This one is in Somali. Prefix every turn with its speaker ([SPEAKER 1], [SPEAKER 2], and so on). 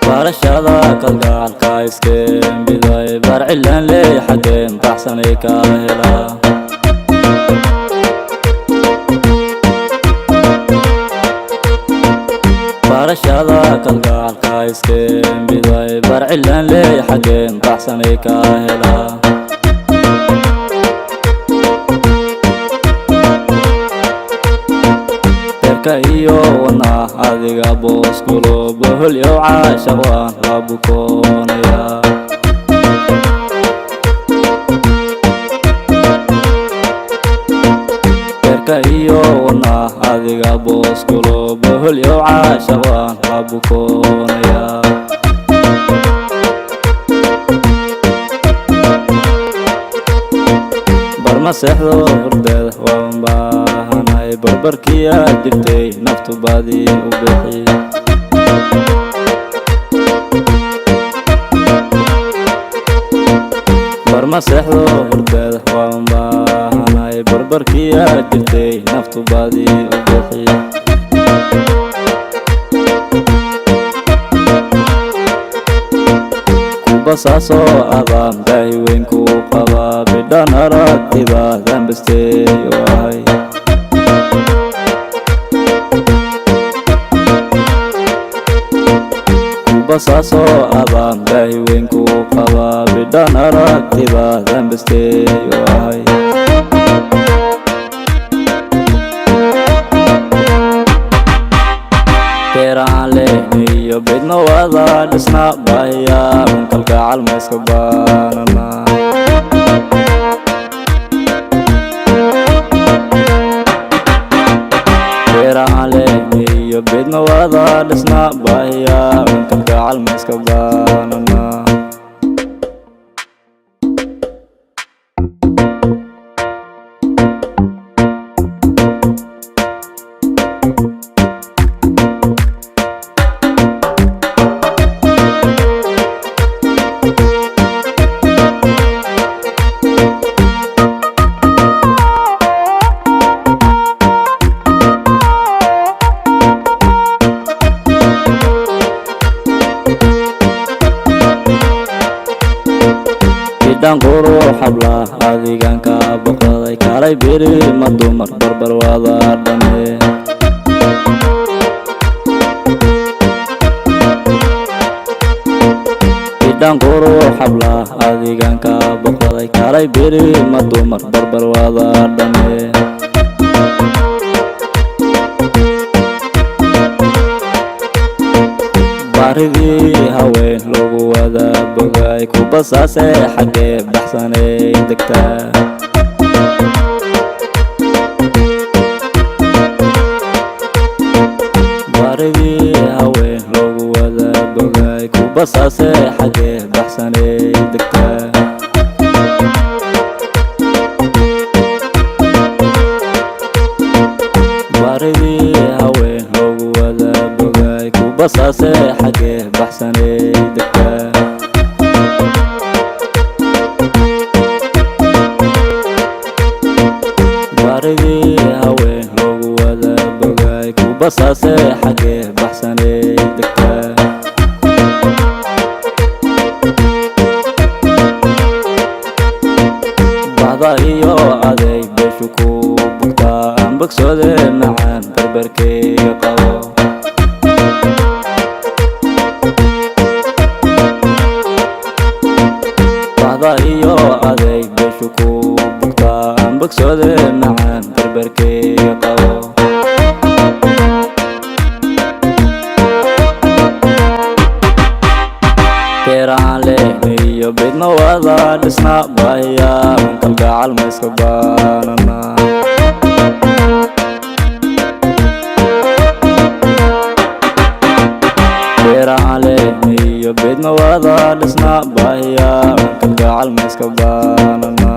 [SPEAKER 1] barashada kalgacalka iskeen biday barcilan leey xageen baxsanay ka hela barashada kalgacalka iskeen biday barcilan leey xageen baxsanay ka hela iyo wana adiga booskulo bohol iyo caashaqaan labu koonaya berka iyo wana adiga booskulo bohol iyo caashaqaan labu koonaya barma seexdo hurdeeda waan baahanay barbarkiya digtay naftu baadi u bixi barma seexdo hurdeeda waan baahanay barbarkiya digtay naftu baadi u bixi basaaso adaan baahi weyn ku qaba bidhaan aragtida dambastay waay basaaso adaan baahi weyn ku qaba bidhaan aragtida dambastay waay beeraan iyo bedno wada dhisna baya kalgacal ma iska baanana beeraan iyo bedno wada dhisna baya kalgacal ma iska baanana dan qoro xabla adigan ka baqaday kalay biri ma dumar barbar wada dhame dan qoro xabla adigan ka baqaday kalay biri ma dumar barbar wada dhame baridii haween lagu wada bogay ku basaase xagee baxsanay degtaa baridii haween lagu wada bogay ku basaase xagee baxsanay degtaa baridii haween lagu wada bogay ku basaase xagee baxsanay degtaa baridii haween lagu wada bogay ku basaase xagee baxsanay degtaa bacda iyo adeeg beeshu ku bugtaa aan bogsoode macaan barbarkeyga qabo iyo adeeg beeshu ku bugtaa aan bogsoode macaan barbarkeyga qabo beeraan iyo bedno wada dhisna baya kalgacal ma iska baanana beeraan iyo bedno ما وضع لسنا باهيا كالقاع المسكباننا